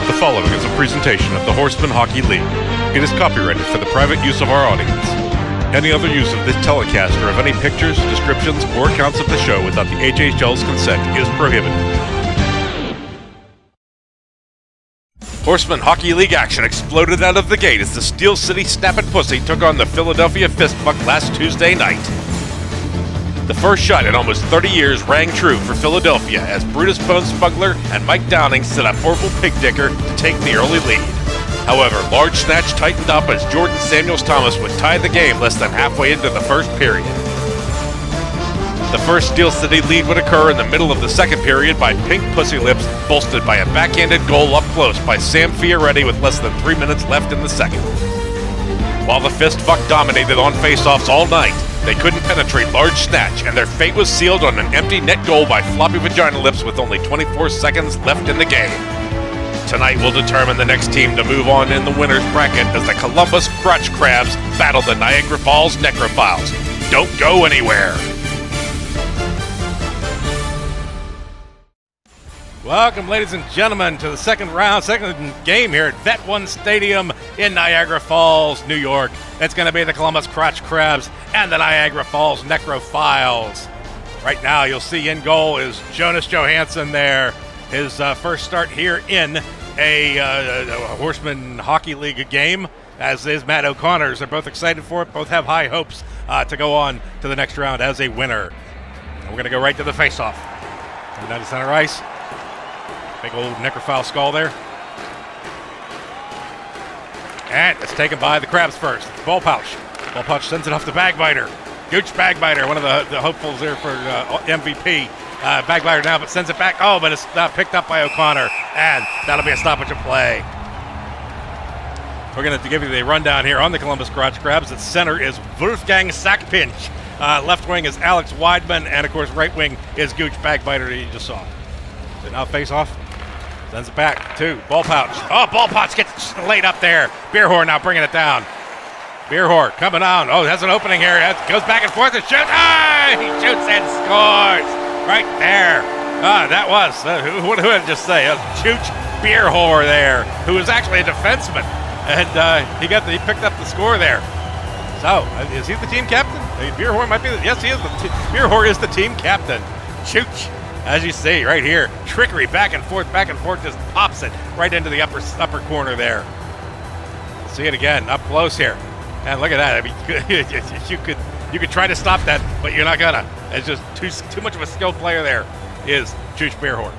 The following is a presentation of the Horseman Hockey League. It is copyrighted for the private use of our audience. Any other use of this telecast or of any pictures, descriptions, or accounts of the show without the HHL's consent is prohibited. Horseman Hockey League action exploded out of the gate as the Steel City Snappin' Pussy took on the Philadelphia Fistfuck last Tuesday night. The first shot in almost 30 years rang true for Philadelphia as Brutus Bone Smuggler and Mike Downing set up Orville Pigdicker to take the early lead. However, Large Snatch tightened up as Jordan Samuels-Thomas would tie the game less than halfway into the first period. The first Steel City lead would occur in the middle of the second period by Pink Pussy Lips, bolstered by a backhanded goal up close by Sam Fioretti with less than 3 minutes left in the second. While the Fistfuck dominated on faceoffs all night, they couldn't penetrate Large Snatch, and their fate was sealed on an empty net goal by Floppy Vagina Lips with only 24 seconds left in the game. Tonight will determine the next team to move on in the winner's bracket as the Columbus Crotch Crabs battle the Niagara Falls Necrophiles. Don't go anywhere! Welcome, ladies and gentlemen, to the second game here at Vet One Stadium in Niagara Falls, New York. It's going to be the Columbus Crotch Crabs and the Niagara Falls Necrophiles. Right now, you'll see in goal is Jonas Johansson there. His first start here in a Horseman Hockey League game, as is Matt O'Connor's. They're both excited for it. Both have high hopes to go on to the next round as a winner. And we're going to go right to the face-off. Coming down to center ice. Big old Necrophile skull there. And it's taken by the Crabs first. Ball Pouch. Ball Pouch sends it off to Bagbiter. Gooch Bagbiter, one of the hopefuls there for MVP. Bagbiter now, but sends it back. Oh, but it's not picked up by O'Connor. And that'll be a stoppage of play. We're going to give you the rundown here on the Columbus Crotch Crabs. At center is Wolfgang Sackpinch. Left wing is Alex Weidman. And, of course, right wing is Gooch Bagbiter that you just saw. So now face off. Sends it back to Ball Pouch. Oh, Ball Pouch gets laid up there. Beerhor now bringing it down. Beerhor coming on. Oh, has an opening here. Goes back and forth and shoots. Ah, he shoots and scores right there. That was, who did I just say? Chooch Beerhor there, who is actually a defenseman. And he picked up the score there. So, is he the team captain? Beerhor might be, yes, he is. Beerhor is the team captain. Chooch. As you see right here, trickery back and forth, just pops it right into the upper corner there. See it again, up close here. And look at that. I mean, you could try to stop that, but you're not gonna. It's just too much of a skilled player there is Chooch Beerhor.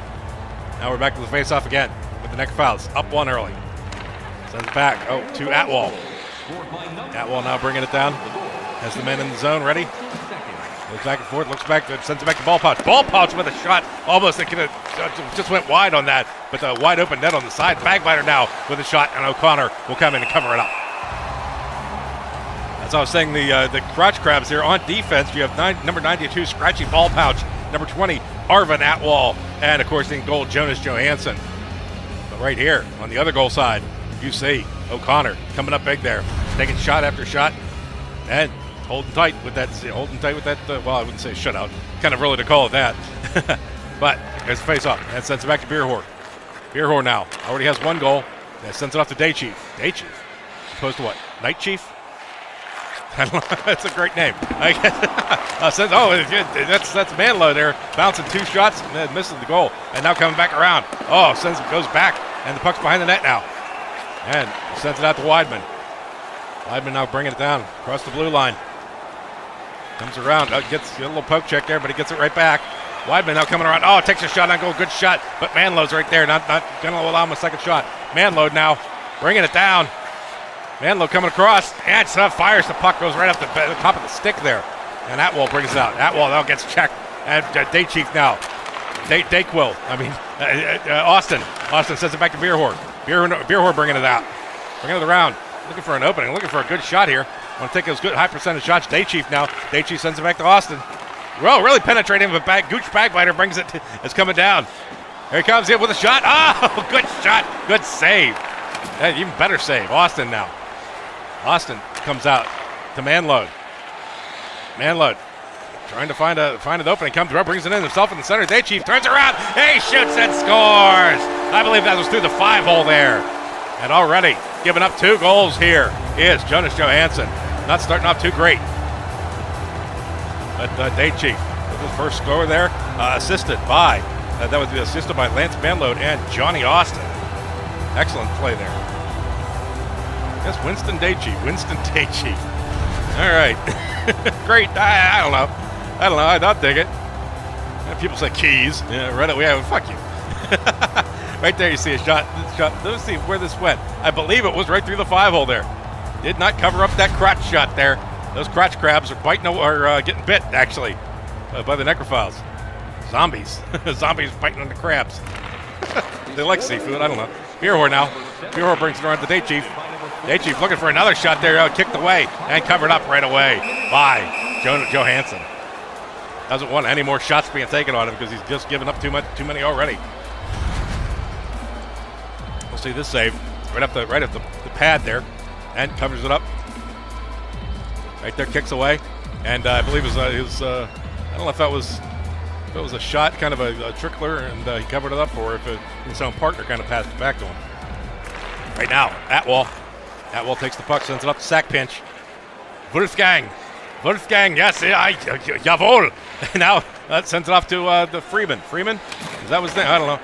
Now we're back to the face-off again with the Necrophiles. Up one early. Sends it back, to Atwall. Atwall now bringing it down. Has the men in the zone ready. Goes back and forth, looks back, sends it back to Ball Pouch. Ball Pouch with a shot. Almost, it just went wide on that, but the wide open net on the side. Bagbiter now with a shot, and O'Connor will come in and cover it up. As I was saying, the Crotch Crabs here on defense, you have number 92, Scratchy Ball Pouch, number 20, Arvin Atwall, and of course in goal, Jonas Johansson. But right here, on the other goal side, you see O'Connor coming up big there, taking shot after shot, and holding tight with that, well, I wouldn't say shutout. Kind of early to call it that. But there's the face-off. And sends it back to Beerhor. Beerhor now already has one goal. And sends it off to Day Chief. Day Chief? Opposed to what? Night Chief? That's a great name. That's Manlow there. Bouncing two shots and misses the goal. And now coming back around. Oh, goes back. And the puck's behind the net now. And sends it out to Weidman. Weidman now bringing it down across the blue line. Comes around, gets a little poke check there, but he gets it right back. Weidman now coming around. Oh, takes a shot on goal. Good shot, but Manlow's right there. Not going to allow him a second shot. Manlow now bringing it down. Manlow coming across, and fires the puck. Goes right up the top of the stick there. And Atwall brings it out. Atwall now gets checked. And Day Chief now. Dayquil. Austin. Austin sends it back to Beerhor. Beerhor bringing it out. Bringing it around. Looking for an opening. Looking for a good shot here. Want to take those good high percentage shots. Day Chief now. Day Chief sends it back to Austin. Well, really penetrating, but Gooch Bagbiter brings it. It's coming down. Here he comes in with a shot. Oh, good shot. Good save. Even better save. Austin now. Austin comes out to Manload. Manload trying to find an opening. Comes through, brings it in himself in the center. Day Chief turns around. He shoots and scores. I believe that was through the 5-hole there. And already giving up 2 goals here is Jonas Johansson. Not starting off too great. But Day Chief with his first score there, assisted by, that was assisted by Lance Manload and Johnny Austin. Excellent play there. Yes, Winston Day Chief. All right. Great. I don't know. I'll dig it. People say keys. Yeah, right away. Yeah, fuck you. Right there, you see a shot. Let's see where this went. I believe it was right through the 5-hole there. Did not cover up that crotch shot there. Those crotch crabs are biting or getting bit actually by the necrophiles. Zombies. Zombies biting on the crabs. They like seafood. I don't know. Beer whore now. Beer whore brings it around to Day Chief. Day Chief looking for another shot there. Kicked away and covered up right away by Johansson. Doesn't want any more shots being taken on him because he's just given up too many already. We'll see this save right at the pad there, and covers it up. Right there, kicks away, and I believe it was I don't know if it was a shot, kind of a trickler, and he covered it up, or if his own partner kind of passed it back to him. Right now, Atwell takes the puck, sends it up to sack pinch. Wolfgang, yes, jawohl. Now that sends it off to the Freeman. Is that his name? I don't know.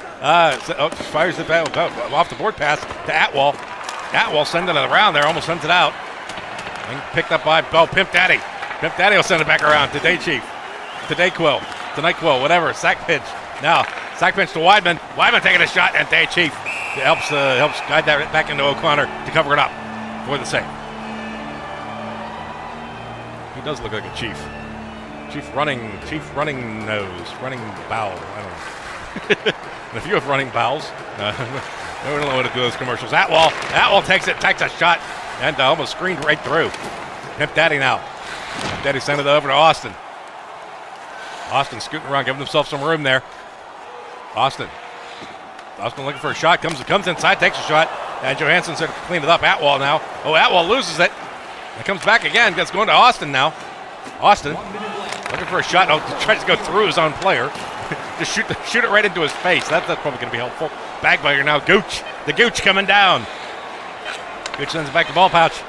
Fires it back off the board pass to Atwell. Atwell sending it around there, almost sends it out. And picked up by Pimp Daddy. Pimp Daddy will send it back around to Day Chief, to Dayquil, to Nightquil, whatever. Sack pinch. Now sack pinch to Weidman. Weidman taking a shot, and Day Chief helps guide that back into O'Connor to cover it up for the save. He does look like a chief. Chief running nose, running bowel. I don't know. And if you have running bowels, we don't know what to do with those commercials. Atwell takes a shot and almost screened right through. Pimp Daddy now. Pimp Daddy sent it over to Austin. Austin scooting around, giving himself some room there. Austin looking for a shot, comes inside, takes a shot, and Johansson sort of cleaned it up. Atwell now. Oh, Atwell loses it. It comes back again, gets going to Austin now. Austin looking for a shot. Tries to go through his own player. Just shoot it right into his face. That's probably going to be helpful. Bagbiter now. Gooch. The Gooch coming down. Gooch sends it back to ball pouch.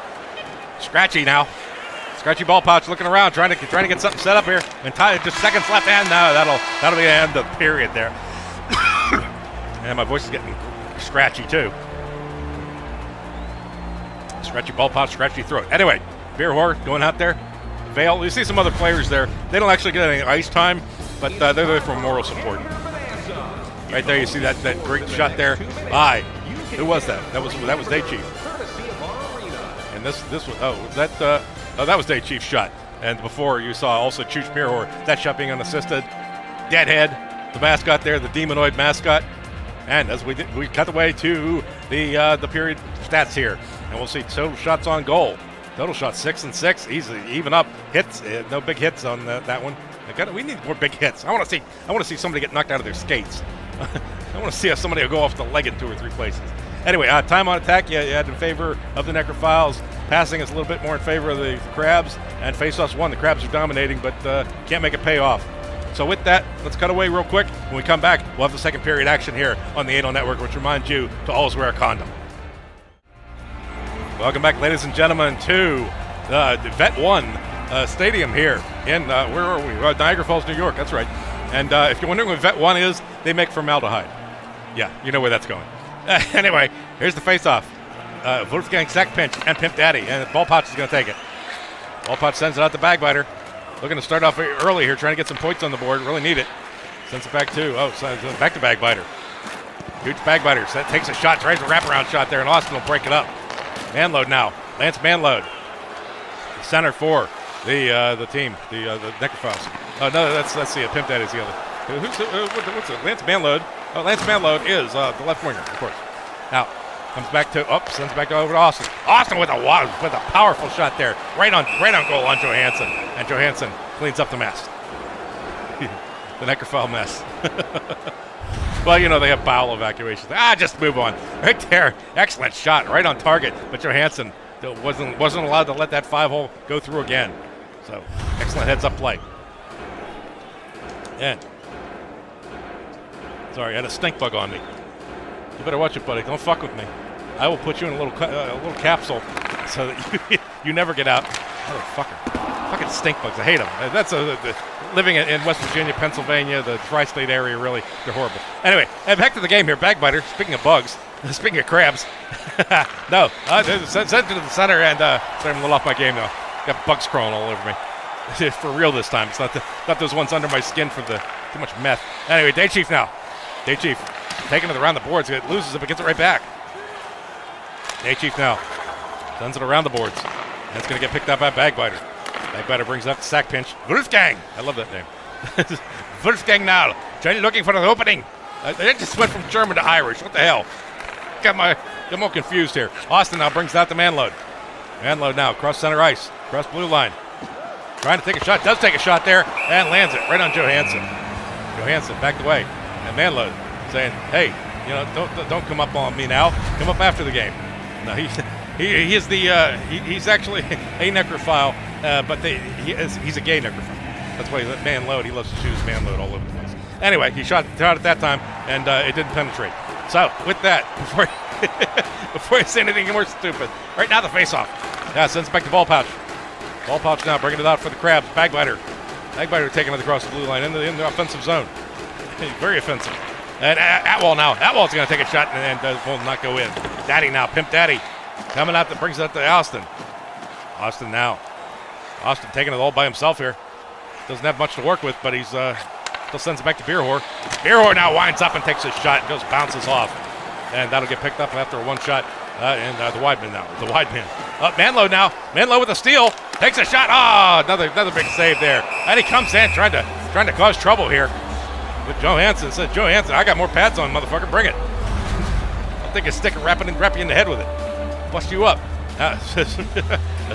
Scratchy now. Scratchy ball pouch looking around, trying to get something set up here. And just seconds left, and no, that'll be the end of the period there. And my voice is getting scratchy too. Scratchy ball pouch, scratchy throat. Anyway, Beer Whore going out there. Vale, you see some other players there. They don't actually get any ice time, but they're there for moral support. Right there, you see that great shot there. Who was that? That was Day Chief. And this was that was Day Chief's shot. And before you saw also Chooch Beer Whore, that shot being unassisted. Deadhead, the mascot there, the demonoid mascot. And as we cut away to the period stats here, and we'll see total shots on goal. Total shots 6 and 6, easily even up. Hits, no big hits on that one. We need more big hits. I want to see somebody get knocked out of their skates. I want to see somebody go off the leg in 2 or 3 places. Anyway, time on attack, you had in favor of the Necrophiles. Passing is a little bit more in favor of the Crabs. And face-offs won. The Crabs are dominating, but can't make it pay off. So with that, let's cut away real quick. When we come back, we'll have the second period action here on the Anal Network, which reminds you to always wear a condom. Welcome back, ladies and gentlemen, to the Vet 1 Stadium here in, where are we? Niagara Falls, New York, that's right. And if you're wondering what Vet 1 is, they make formaldehyde. Yeah, you know where that's going. Anyway, here's the face-off. Wolfgang sack pinch and Pimp Daddy, and Ball Pouch is going to take it. Ball Pouch sends it out to Bagbiter. Looking to start off early here, trying to get some points on the board. Really need it. Sends it back to, back to Bagbiter. Huge Bagbiter takes a shot, tries a wraparound shot there, and Austin will break it up. Manload now. Lance Manload. Center for the team, the Necrophiles. Oh, no, that's the Pimp Daddy's the other. What's it? Lance Manload. Oh, Lance Manload is the left winger, of course. Now, comes back to, sends back over to Austin. Austin with a powerful shot there. Right on goal on Johansson. And Johansson cleans up the mess. The Necrophile mess. Well, you know, they have bowel evacuations. Just move on. Right there. Excellent shot. Right on target. But Johansson wasn't allowed to let that 5-hole go through again. So, excellent heads-up play. And, sorry, I had a stink bug on me. You better watch it, buddy. Don't fuck with me. I will put you in a little capsule so that you never get out. Motherfucker. Fucking stink bugs. I hate them. That's living in West Virginia, Pennsylvania, the tri-state area, really, they're horrible. Anyway, back to the game here. Bagbiter, speaking of bugs, speaking of crabs. No, send it to the center, and sorry, I'm a little off my game now. Got bugs crawling all over me. For real this time. It's not those ones under my skin for the too much meth. Anyway, Day Chief now. Day Chief taking it around the boards. It loses it, but gets it right back. Day Chief now sends it around the boards. And it's going to get picked up by Bagbiter. Bagbiter brings up the sack pinch. Wolfgang! I love that name. Wolfgang now. Trying looking for an opening. They just went from German to Irish. What the hell? Got more confused here. Austin now brings out the manload. Manload now across center ice. Across blue line. Trying to take a shot. Does take a shot there. And lands it right on Johansson. Johansson backed away. And manload saying, hey, don't come up on me now. Come up after the game. No, he's actually a necrophile, but he's a gay necrophile. That's why he's a man load. He loves to shoot his man load all over the place. Anyway, he shot at that time, and it didn't penetrate. So with that, before I say anything more stupid, right now the face-off. Yeah, sends it back to Ball Pouch. Ball Pouch now bringing it out for the Crabs. Bagbiter taking it across the blue line in the offensive zone. Very offensive. And Atwell now. Atwell's going to take a shot and will not go in. Daddy now. Pimp Daddy. Coming out that brings it up to Austin. Austin now. Austin taking it all by himself here. Doesn't have much to work with, but he's still sends it back to Beer Whore. Beer Whore now winds up and takes a shot and bounces off. And that'll get picked up after a one shot. And the wide man now. The wide man. Manlow now. Manlow with a steal. Takes a shot. Oh, another big save there. And he comes in trying to cause trouble here. With Johansson. Says, Johansson, I got more pads on, motherfucker. Bring it. I'll take a stick and wrap you in the head with it. Bust you up. I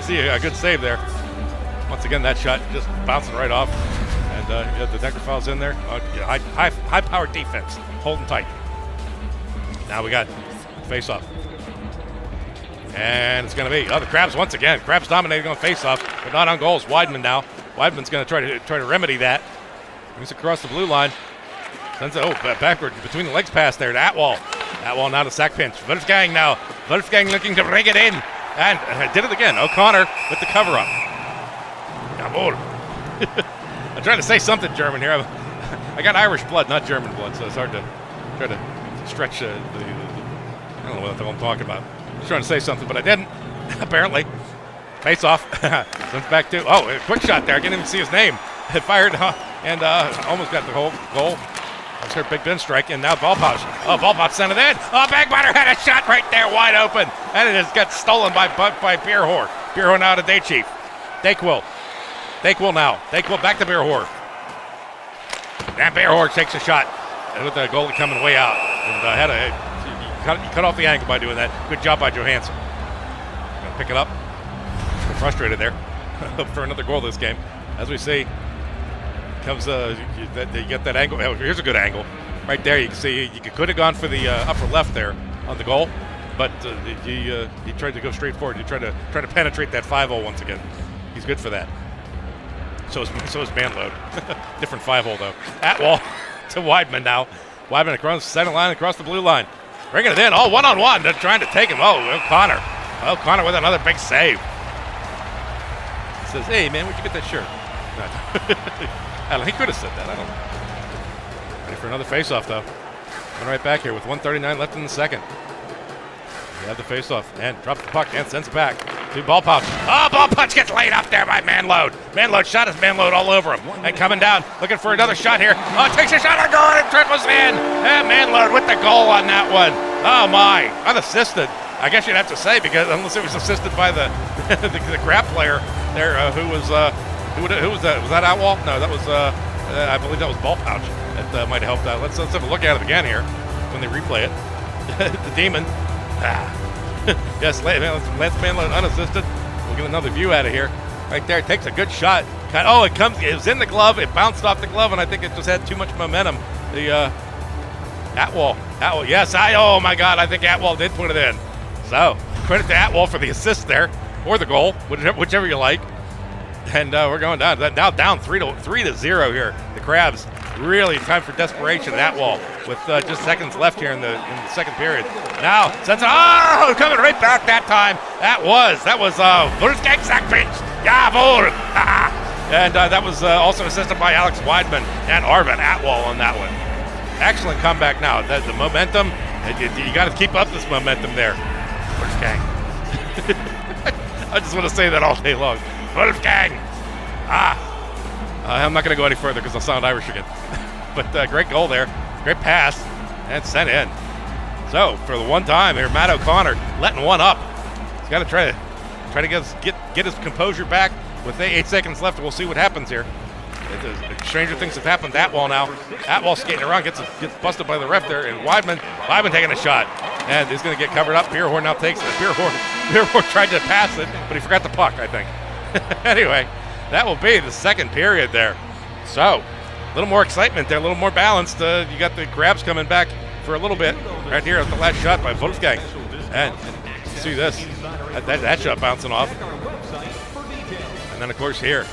see a good save there. Once again, that shot just bouncing right off. And the Necrophiles in there. High-powered defense. Holding tight. Now we got face-off. And it's going to be the Crabs once again. Crabs dominating on face-off, but not on goals. Weidman now. Weidman's going to try to remedy that. Brings it across the blue line. Sends it backward between the legs pass there to Atwell. Atwell now to sack pinch. Wolfgang now. Wolfgang looking to bring it in. And did it again. O'Connor with the cover-up. Jawohl. I'm trying to say something German here. I got Irish blood, not German blood, so it's hard to try to stretch I don't know what I'm talking about. I was trying to say something, but I didn't, apparently. Face off. Sends back to, a quick shot there. I didn't even see his name. It fired and almost got the whole goal. I was heard Big Ben strike, and now Ball Pouch. Ball Pouch sent it in. Bagbiter had a shot right there, wide open. And it just got stolen by Beer Whore. Beer Whore now to Day Chief. Dayquil now. Dayquil back to Beer Whore. And Beer Whore takes a shot. And with the goalie coming way out. And he cut off the angle by doing that. Good job by Johansson. Gonna pick it up. I'm frustrated there. Hope for another goal this game. As we see, comes you get that angle. Here's a good angle. Right there, you can see you could have gone for the upper left there on the goal, but he tried to go straight forward. He tried to penetrate that 5-0 once again. He's good for that. So is Manload. Different 5-0 though. Atwell to Weidman now. Weidman across the center line, across the blue line. Bringing it in, one-on-one. They're trying to take him. O'Connor. O'Connor with another big save. He says, hey, man, where'd you get that shirt? He could have said that. I don't know. Ready for another face-off, though. Coming right back here with 1:39 left in the second. We have the face-off and drops the puck and sends it back to Ball Pouch. Ball Pouch gets laid up there by Manload. Manload shot his Manload all over him. And coming down, looking for another shot here. Takes a shot on goal and triples in. And Manload with the goal on that one. Oh, my. Unassisted. I guess you'd have to say, because unless it was assisted by the grab player there, who was that? Was that Outwall? No, that was, I believe that was Ball Pouch. That might have helped out. Let's have a look at it again here when they replay it. The Demon. Yes, Lance Manload unassisted. We'll get another view out of here. Right there, takes a good shot. It was in the glove. It bounced off the glove, and I think it just had too much momentum. The Atwell, yes. Oh my God, I think Atwell did put it in. So credit to Atwell for the assist there, or the goal, whichever you like. And we're going down. Now down 3-0 here. The Crabs Really time for desperation at Atwall with just seconds left here in the second period. Now, sends it, coming right back that time. That was Wolfgang Sackfinch. Jawohl. And that was also assisted by Alex Weidman and Arvin Atwall on that one. Excellent comeback now. The momentum, you got to keep up this momentum there. Wolfgang. I just want to say that all day long. Wolfgang. I'm not going to go any further because I'll sound Irish again. But great goal there. Great pass. And sent in. So, for the one time here, Matt O'Connor letting one up. He's got to try to get his composure back with 8 seconds left. We'll see what happens here. Stranger things have happened to Atwall now. Atwall skating around, gets busted by the ref there, and Weidman taking a shot. And he's going to get covered up. Beerhorn now takes it. Beerhorn tried to pass it, but he forgot the puck, I think. Anyway, that will be the second period there. So, a little more excitement there, a little more balanced. You got the Crabs coming back for a little bit. Right here at the last shot by Wolfgang. And see this. That shot bouncing off. And then, of course, here.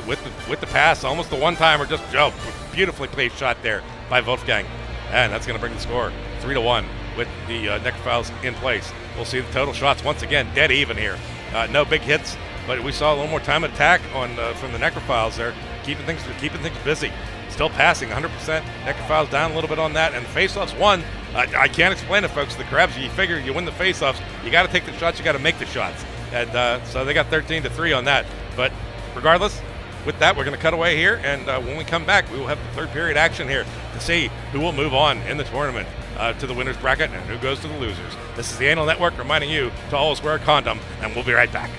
With the pass, almost the one-timer, just beautifully played shot there by Wolfgang. And that's going to bring the score 3-1 with the Necrophiles in place. We'll see the total shots once again dead even here. No big hits, but we saw a little more time of attack from the Necrophiles there, keeping things busy. Still passing 100%. Necrophiles down a little bit on that, and the face-offs won. I can't explain it, folks. The Crabs, you figure you win the face-offs, you got to take the shots, you got to make the shots. And so they got 13-3 on that. But regardless, with that, we're going to cut away here, and when we come back, we will have the third period action here to see who will move on in the tournament to the winner's bracket and who goes to the losers. This is the Anal Network reminding you to always wear a condom, and we'll be right back.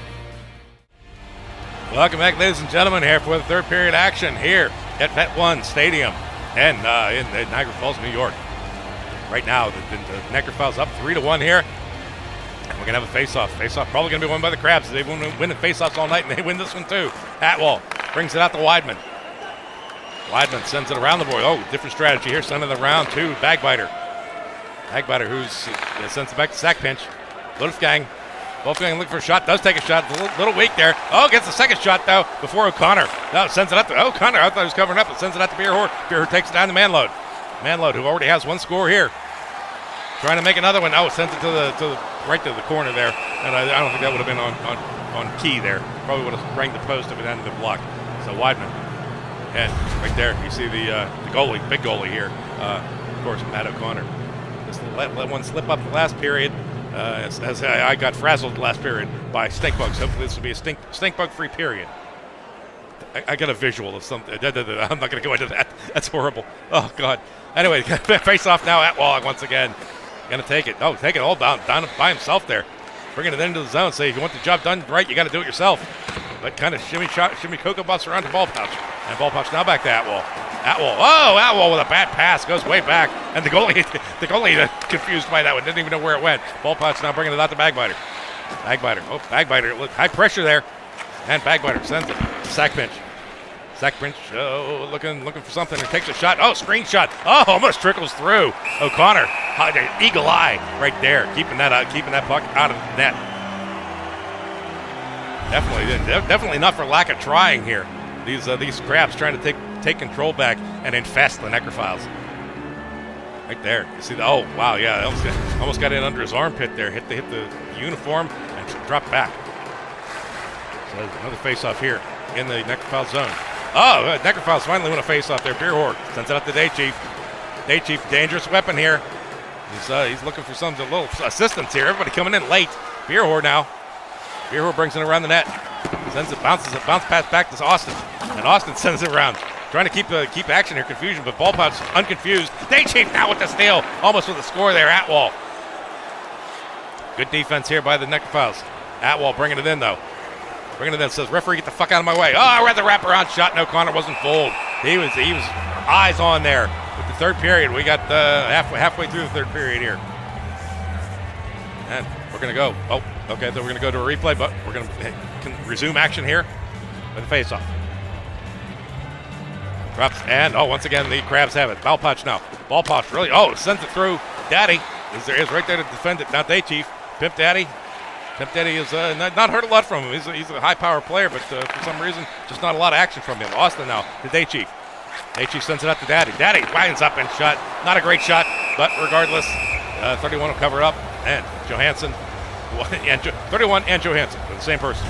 Welcome back, ladies and gentlemen, here for the third period action here at Bet1 Stadium and in Niagara Falls, New York. Right now, the Necrophiles up 3-1 here. And we're going to have a face-off. Face-off probably going to be won by the Crabs. They've been winning face-offs all night, and they win this one too. Atwall brings it out to Weidman. Weidman sends it around the board. Oh, different strategy here. Sending it around to Bagbiter. Bagbiter sends it back to Sackfinch. Wolfgang looking for a shot. Does take a shot. A little weak there. Oh, gets the second shot, though, before O'Connor. No, sends it up to O'Connor. I thought he was covering up, but sends it out to Beerhorn. Beerhorn takes it down to Manload. Manload, who already has one score here. Trying to make another one. Oh, sends it right to the corner there. And I don't think that would have been on key there. Probably would have rang the post if it hadn't been blocked. So Weidman. And right there, you see the goalie, big goalie here. Of course, Matt O'Connor. Just let one slip up the last period. As I got frazzled the last period by stink bugs. Hopefully this will be a stink bug free period. I got a visual of something. I'm not going to go into that. That's horrible. Oh, God. Anyway, face off now at Atwall once again. Going to take it. Oh, take it all down by himself there. Bringing it into the zone. Say, if you want the job done right, you got to do it yourself. But kind of shimmy Cocoa Buffs around the ball pouch. And ball pouch now back to Atwall. Atwall with a bad pass. Goes way back. And the goalie confused by that one. Didn't even know where it went. Ball pouch now bringing it out to Bagbiter. Bagbiter. Look, high pressure there. And Bagbiter sends it. Sackfinch. Looking for something. And takes a shot. Oh, screen shot. Oh, almost trickles through. O'Connor. Eagle eye right there. Keeping that puck out of the net. Definitely not for lack of trying here. These Crabs trying to take control back and infest the Necrophiles. Right there. You see oh wow, yeah, almost got in under his armpit there. Hit the uniform and dropped back. So another face-off here in the Necrophile zone. Oh, Necrophiles finally win a face-off there. Beerhorn sends it up to Daychief. Daychief, dangerous weapon here. He's looking for some little assistance here. Everybody coming in late. Beerhorn now. Beerhorn brings it around the net. Bounce pass back to Austin. And Austin sends it around. Trying to keep action here, confusion, but ball pouch unconfused. Daychief now with the steal. Almost with a score there, Atwall. Good defense here by the Necrophiles. Atwall bringing it in, though. Says, referee, get the fuck out of my way. Oh, I read the wraparound shot, and O'Connor wasn't fooled. He was eyes on there. With the third period, we got halfway through the third period here. And we're going to go. Oh, okay, so we're going to go to a replay, but we're going to resume action here with a face-off. Drops, and once again, the Crabs have it. Ball pouch now. Ball pouch really, sends it through. Daddy is right there to defend it. Now Daychief. Pimp Daddy is not heard a lot from him. He's a high-power player, but for some reason, just not a lot of action from him. Austin now to Daychief. Chief sends it out to Daddy. Daddy winds up and shot. Not a great shot, but regardless, 31 will cover up. And Johansson, 31 and Johansson, the same person.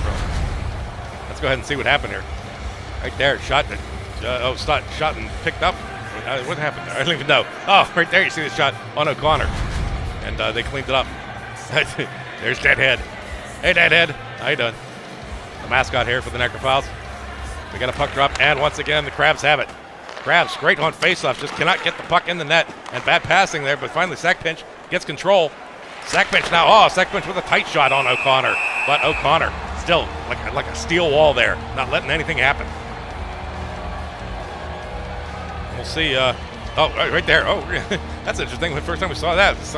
Let's go ahead and see what happened here. Right there, shot and picked up. What happened there? I don't even know. Oh, right there, you see the shot on O'Connor. And they cleaned it up. There's Deadhead. Hey, Deadhead. How you doing? The mascot here for the Necrophiles. We got a puck drop, and once again, the Crabs have it. Crabs, great on faceoffs, just cannot get the puck in the net. And bad passing there, but finally Sack Pinch gets control. Sack Pinch now, Sack Pinch with a tight shot on O'Connor. But O'Connor still like a steel wall there, not letting anything happen. We'll see. Right there. Oh, that's interesting. The first time we saw that, it's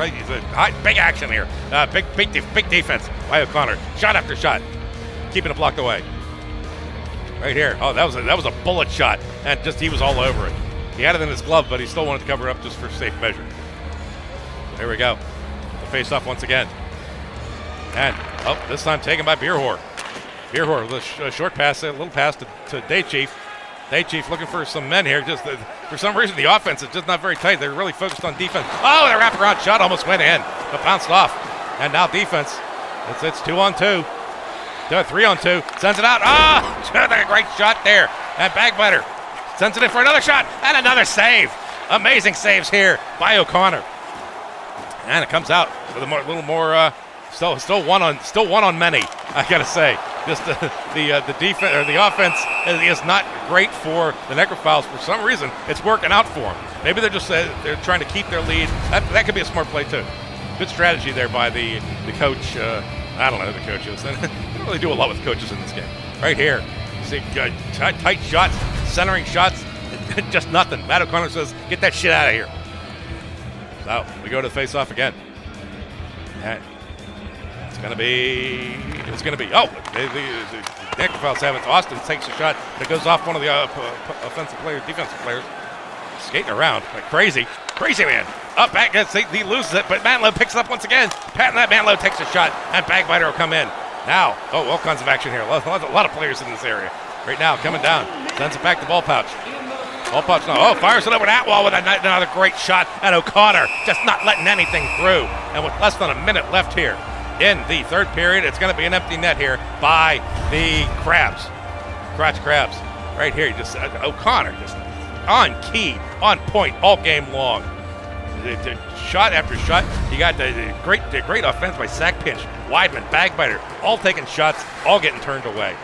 big action here. Big defense by O'Connor. Shot after shot, keeping it blocked away. Right here. Oh, that was a bullet shot, and just he was all over it. He had it in his glove, but he still wanted to cover up just for safe measure. There we go. The face-off once again, and this time taken by Beer Whore. Beer Whore with a short pass, a little pass to Day Chief. Day Chief looking for some men here. Just for some reason, the offense is just not very tight. They're really focused on defense. Oh, the wraparound shot almost went in, but bounced off. And now defense. It's 2-on-2. 3-on-2. Sends it out. A great shot there. And Bagbiter sends it in for another shot and another save. Amazing saves here by O'Connor. And it comes out with a little more. Still one on many. I gotta say, just the defense or the offense is not great for the Necrophiles. For some reason, it's working out for them. Maybe they're just they're trying to keep their lead. That could be a smart play too. Good strategy there by the coach. I don't know who the coach is. They don't really do a lot with coaches in this game. Right here, you see tight shots, centering shots, just nothing. Matt O'Connor says, "Get that shit out of here." So we go to the face-off again. And it's gonna be. Oh, the Necrophiles have it. Austin takes a shot that goes off one of the defensive players, skating around like crazy man. Up back, he loses it, but Manlow picks it up once again. Manlow takes a shot, and Bagbiter will come in. Now, all kinds of action here. A lot of players in this area. Right now, coming down, sends it back to Ball Pouch. Ball Pouch now, fires it over to Atwall with another great shot, and O'Connor just not letting anything through. And with less than a minute left here in the third period, it's going to be an empty net here by the Crabs. Crotch Crabs. Right here, O'Connor just on key, on point all game long. Shot after shot. You got the great offense by Sack Pinch, Weidman, Bagbiter, all taking shots, all getting turned away.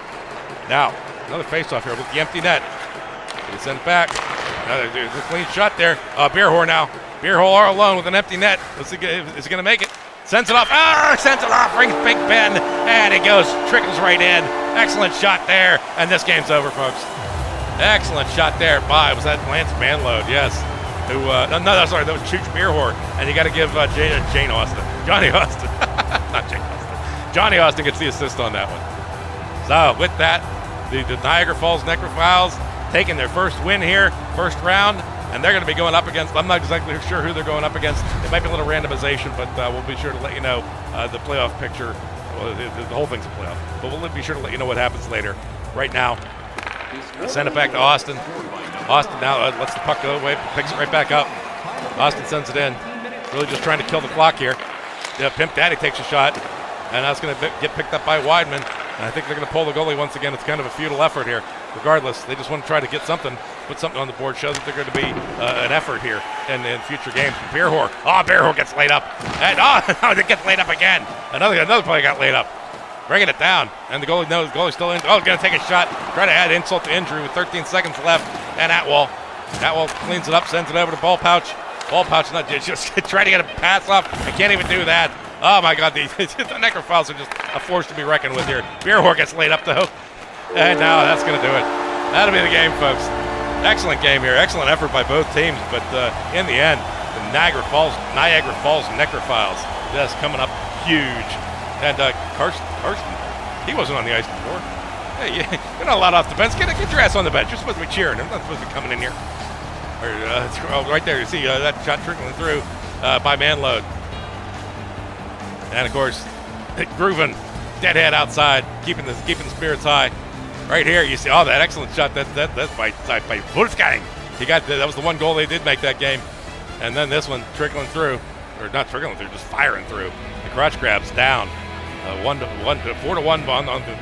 Now, another face-off here with the empty net. They send it back. There's a clean shot there. Beer Whore now. Beer Whore all alone with an empty net. Is he going to make it? Sends it off. Sends it off. Rings Big Ben. And it trickles right in. Excellent shot there. And this game's over, folks. Excellent shot there by, was that Lance Manload? Yes. That was Chooch Beer Whore. And you got to give Johnny Austin. Not Jane Austin. Johnny Austin gets the assist on that one. So with that, the Niagara Falls Necrophiles taking their first win here, first round, and they're going to be going up against, I'm not exactly sure who they're going up against. It might be a little randomization, but we'll be sure to let you know the playoff picture. Well, the whole thing's a playoff, but we'll be sure to let you know what happens later. Right now, send it back to Austin. Austin now lets the puck go away, picks it right back up. Austin sends it in. Really just trying to kill the clock here. Yeah, Pimp Daddy takes a shot, and that's going to get picked up by Weidman. And I think they're going to pull the goalie once again. It's kind of a futile effort here. Regardless, they just want to try to get something, put something on the board, show that they're going to be an effort here in future games. Beer Whore. Beer Whore gets laid up. And it gets laid up again. Another player got laid up. Bringing it down. And the goalie's still in. Going to take a shot. Try to add insult to injury with 13 seconds left. And Atwall cleans it up, sends it over to Ball Pouch. Ball Pouch just trying to get a pass off. I can't even do that. Oh my God, the Necrophiles are just a force to be reckoned with here. Beer Whore gets laid up though. And now that's going to do it. That'll be the game, folks. Excellent game here. Excellent effort by both teams. But in the end, the Niagara Falls Necrophiles just coming up huge. And Karsten, he wasn't on the ice before. Hey, you're not allowed off the bench. Get your ass on the bench. You're supposed to be cheering. I'm not supposed to be coming in here. Right there, you see that shot trickling through by Manload. And of course, grooving, Deadhead outside, keeping the spirits high. Right here, you see, that excellent shot. That's by Wolfgang. that was the one goal they did make that game. And then this one trickling through, or not trickling through, just firing through. The crotch crabs down, 4-1 on the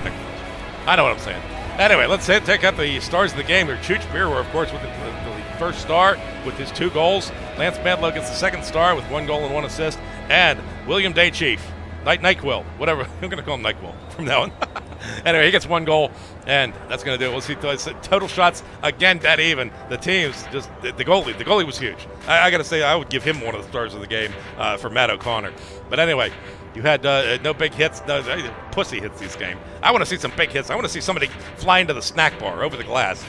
Necrophiles. I know what I'm saying. Anyway, let's take out the stars of the game here. Chooch Beerwer, of course, with the first star with his 2 goals. Lance Madlow gets the second star with 1 goal and 1 assist. And William Daychief, Nyquil, whatever. I'm going to call him Nyquil from now on. Anyway, he gets 1 goal, and that's going to do it. We'll see total shots again dead even. The teams just the goalie was huge. I got to say, I would give him one of the stars of the game for Matt O'Connor. But anyway, you had no big hits, no pussy hits this game. I want to see some big hits. I want to see somebody fly into the snack bar over the glass.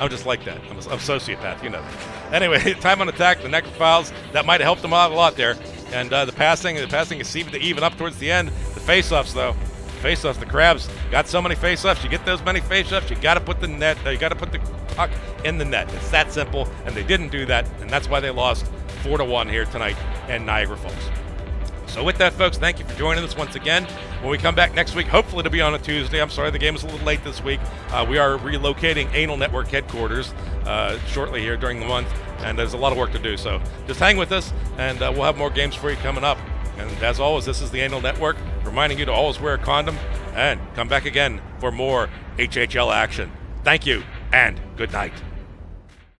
I'm just like that. I'm a sociopath, you know. Anyway, time on attack, the Necrophiles, that might have helped them out a lot there. And the passing is even up towards the end. The face-offs, though. Face-offs, the Crabs got so many face-offs. You get those many face-offs, you got to put the puck in the net. It's that simple, and they didn't do that, and that's why they lost 4-1 here tonight in Niagara Falls. So with that, folks, thank you for joining us once again. When we come back next week, hopefully to be on a Tuesday. I'm sorry the game was a little late this week. We are relocating Anal Network headquarters shortly here during the month, and there's a lot of work to do. So just hang with us, and we'll have more games for you coming up. And as always, this is the Anal Network, reminding you to always wear a condom, and come back again for more HHL action. Thank you, and good night.